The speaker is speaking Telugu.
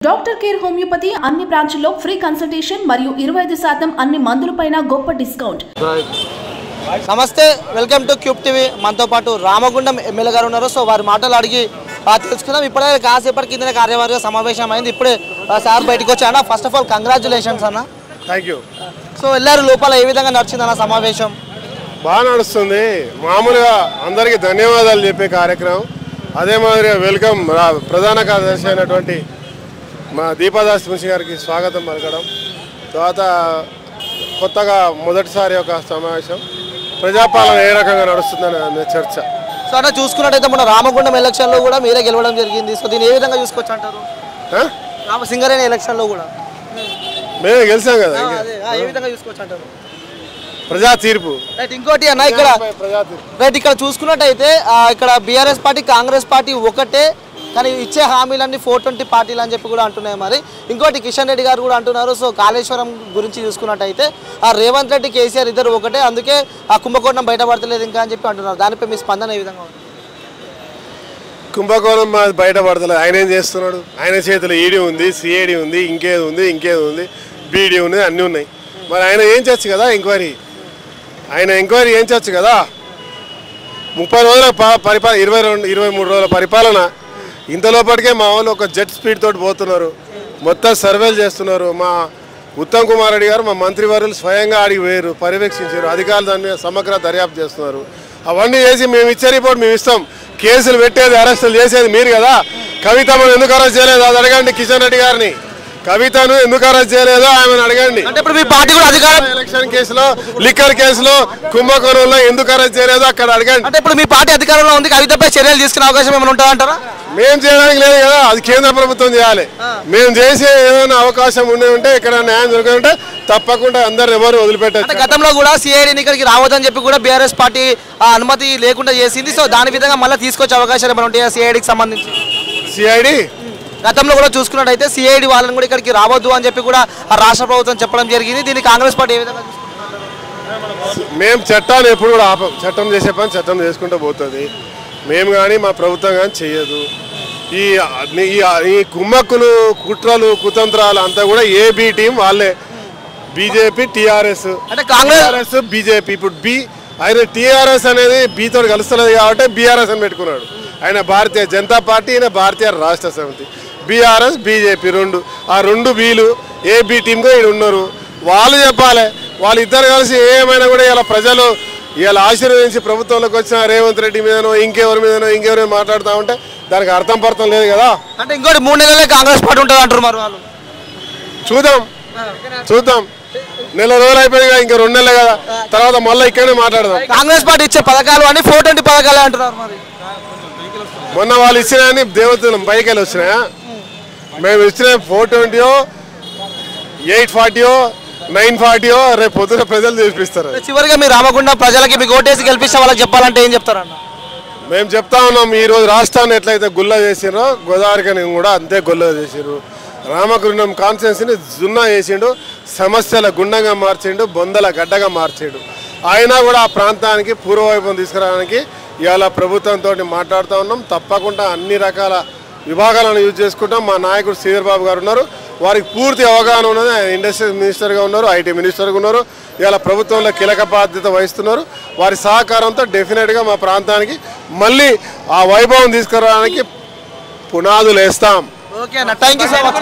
డాక్టర్ కేర్ హోమియోపతి అన్ని బ్రాంచ్ల్లో ఫ్రీ కన్సల్టేషన్ మరియు 25% అన్ని మందులపైన గొప్ప డిస్కౌంట్. నమస్తే, వెల్కమ్ టు క్యూబ్ టీవీ. మనతో పాటు రామగుండం ఎమ్మెల్యే గారు ఉన్నారు. సో వారి మాటలు అడిగి తెలుసుకుందాం. ఇప్పుడే కాసేపటి కింద కార్యవర్గ సమావేశం అయింది. ఇప్పుడే సార్ బయటకు వచ్చాను. ఫస్ట్ ఆఫ్ ఆల్ కంగ్రాచులేషన్స్ అన్న. Thank you. సో వెళ్ళారు లోపల ఏ విధంగా నడిచింది అన్న సమావేశం? బాగా నడుస్తుంది. మామూలుగా అందరికీ ధన్యవాదాలు చెప్పే కార్యక్రమం. అదే మాదిరిగా వెల్కమ్ ప్రధాన కార్యదర్శి అయినటువంటి మా దీపాదాస్ మున్షి గారికి స్వాగతం పలకడం. తర్వాత కొత్తగా మొదటిసారి ఒక సమావేశం, ప్రజాపాలన ఏ రకంగా నడుస్తుందని చర్చ. సో అంటే చూసుకున్నట్టయితే మన రామగుండం ఎలక్షన్లో కూడా మీరే గెలవడం జరిగింది. సో దీన్ని ఏ విధంగా చూసుకోవచ్చు అంటారు? సింగరేణి ఎలక్షన్లో కూడా మేమే గెలిచాం కదా, ఏ విధంగా చూసుకోవచ్చు అంటారు? ప్రజా తీర్పు. రైట్. ఇంకోటి అన్న, ఇక్కడ రైట్ ఇక్కడ చూసుకున్నట్టయితే ఇక్కడ బీఆర్ఎస్ పార్టీ కాంగ్రెస్ పార్టీ ఒకటే, కానీ ఇచ్చే హామీలన్నీ 420 పార్టీలు అని చెప్పి కూడా అంటున్నాయి. మరి ఇంకోటి కిషన్ రెడ్డి గారు కూడా అంటున్నారు. సో కాళేశ్వరం గురించి చూసుకున్నట్టయితే రేవంత్ రెడ్డి కేసీఆర్ ఇద్దరు ఒకటే, అందుకే కుంభకోణం బయటపడతలేదు ఇంకా అని చెప్పి అంటున్నారు. దానిపై మీ స్పందన ఏ విధంగా ఉంది? కుంభకోణం బయటపడతలేదు. ఆయన ఏం చేస్తున్నాడు? ఆయన చేతిలో ఈడీ ఉంది, సిఐడి ఉంది, ఇంకేది ఉంది, బీడీ ఉంది, అన్నీ ఉన్నాయి. మరి ఆయన ఏం చేయొచ్చు కదా ఎంక్వైరీ. ఆయన ఎంక్వైరీ ఏం చేయొచ్చు కదా. 30 రోజుల పరిపాలన, 23 రోజుల పరిపాలన. ఇంతలోపటికే మా వాళ్ళు ఒక జెట్ స్పీడ్ తోటి పోతున్నారు, మొత్తం సర్వేలు చేస్తున్నారు. మా ఉత్తమ్ కుమార్ రెడ్డి గారు, మా మంత్రివర్యులు స్వయంగా ఆడికి వేరు పర్యవేక్షించారు. అధికారులు దాన్ని సమగ్ర దర్యాప్తు చేస్తున్నారు. అవన్నీ చేసి మేము ఇచ్చే రిపోర్ట్ మేము ఇస్తాం. కేసులు పెట్టేది, అరెస్టులు చేసేది మీరు కదా. కవితను ఎందుకు అరెస్ట్ చేయలేదు అది అడగండి. కిషన్ రెడ్డి గారిని కవితను ఎందుకు అరెస్ట్ చేయలేదో ఆమెను అడగండి. అంటే ఇప్పుడు మీ పార్టీ కూడా అధికారం ఎలక్షన్ కేసులో, లిక్కర్ కేసులో, కుంభకోణంలో ఎందుకు అరెస్ట్ చేయలేదో అక్కడ అడగండి. అంటే ఇప్పుడు మీ పార్టీ అధికారంలో ఉంది, కవితపై చర్యలు తీసుకునే అవకాశం ఏమైనా ఉంటుందంటారా? మేము చేయడానికి లేదు కదా, అది కేంద్ర ప్రభుత్వం చేయాలి. మేము చేసే ఏదైనా అవకాశం ఉంటే ఇక్కడ న్యాయం దొరికింటే తప్పకుండా అందరు ఎవరు వదిలిపెట్టారు. గతంలో కూడా సిఐడిని ఇక్కడికి రావద్దని చెప్పి కూడా బీఆర్ఎస్ పార్టీ అనుమతి లేకుండా చేసింది. సో దాని విధంగా మళ్ళీ తీసుకొచ్చే అవకాశాలు ఏమైనా ఉంటాయా సిఐడికి సంబంధించి? సిఐడి గతంలో కూడా చూసుకున్నట్టయితే సిఐడి వాళ్ళని కూడా ఇక్కడికి రావద్దు అని చెప్పి కూడా రాష్ట్ర ప్రభుత్వం చెప్పడం జరిగింది. దీన్ని కాంగ్రెస్ పార్టీ ఏ విధంగా చూసుకుంటున్నారు? మేము చట్టాన్ని ఎప్పుడు కూడా ఆపం. చట్టం చేసే పని చట్టం చేసుకుంటూ పోతుంది. మేము కానీ మా ప్రభుత్వం కానీ చెయ్యదు. ఈ కుమ్మక్కులు, కుట్రలు, కుతంత్రాలు అంతా కూడా ఏబీ టీం వాళ్ళే. బీజేపీ, టీఆర్ఎస్, అంటే కాంగ్రెస్, బీజేపీ. ఇప్పుడు ఆయన టీఆర్ఎస్ అనేది బీతో కలుస్తలేదు కాబట్టి బీఆర్ఎస్ అని పెట్టుకున్నాడు. ఆయన భారతీయ జనతా పార్టీ, ఆయన భారతీయ రాష్ట్ర సమితి. బీఆర్ఎస్, బీజేపీ ఆ రెండు బీలు ఏబీ టీంగా ఇక్కడ ఉన్నారు. వాళ్ళు చెప్పాలి. వాళ్ళిద్దరు కలిసి ఏమైనా కూడా ఇలా ప్రజలు ఇలా ఆశీర్వదించి ప్రభుత్వంలోకి వచ్చిన రేవంత్ రెడ్డి మీదనో ఇంకెవరో మాట్లాడుతూ ఉంటే దానికి అర్థం పర్థం లేదు కదా. అంటే ఇంకోటి 3 నెలలే కాంగ్రెస్ పార్టీ ఉంటుంది అంటారు. మరి వాళ్ళు చూద్దాం. నెల రోజులు అయిపోయింది కదా, ఇంకా 2 నెలలే కదా. తర్వాత మళ్ళీ ఇక్కడనే మాట్లాడదాం. కాంగ్రెస్ పార్టీ ఇచ్చే పథకాలు అని 420 పథకాలే అంటున్నారు. మరి మొన్న వాళ్ళు ఇచ్చినా దేవతలు పైకి వచ్చినాయా? మేము ఇచ్చిన 420, 840, 940 రేపు పొద్దున ప్రజలు చూపిస్తారు. చివరిగా మీరు రామగుండం ప్రజలకి మీకు ఓటేసి గెలిపిస్తే వాళ్ళకి చెప్పాలంటే ఏం చెప్తారన్న? మేము చెప్తా ఉన్నాం, ఈరోజు రాష్ట్రాన్ని ఎట్లయితే గుల్ల చేసిరో గోదావరికని కూడా అంతే గుల్ల చేసిరు. రామగుండం కాన్స్టిట్యున్సీని జున్నా చేసిండు, సమస్యల గుండంగా మార్చిండు, బొందల గడ్డగా మార్చిండు. అయినా కూడా ఆ ప్రాంతానికి పూర్వవైభవం తీసుకురావడానికి ఇవాళ ప్రభుత్వంతో మాట్లాడుతూ ఉన్నాం. తప్పకుండా అన్ని రకాల విభాగాలను యూజ్ చేసుకుంటాం. మా నాయకుడు శ్రీధర్ బాబు గారు ఉన్నారు, వారికి పూర్తి అవగాహన ఉన్నది. ఆయన ఇండస్ట్రియల్ మినిస్టర్గా ఉన్నారు, ఐటీ మినిస్టర్గా ఉన్నారు. ఇవాళ ప్రభుత్వంలో కీలక బాధ్యత వహిస్తున్నారు. వారి సహకారంతో డెఫినెట్గా మా ప్రాంతానికి మళ్ళీ ఆ వైభవం తీసుకురావడానికి పునాదులు వేస్తాం. ఓకే అన్న, థ్యాంక్ యూ సో మచ్.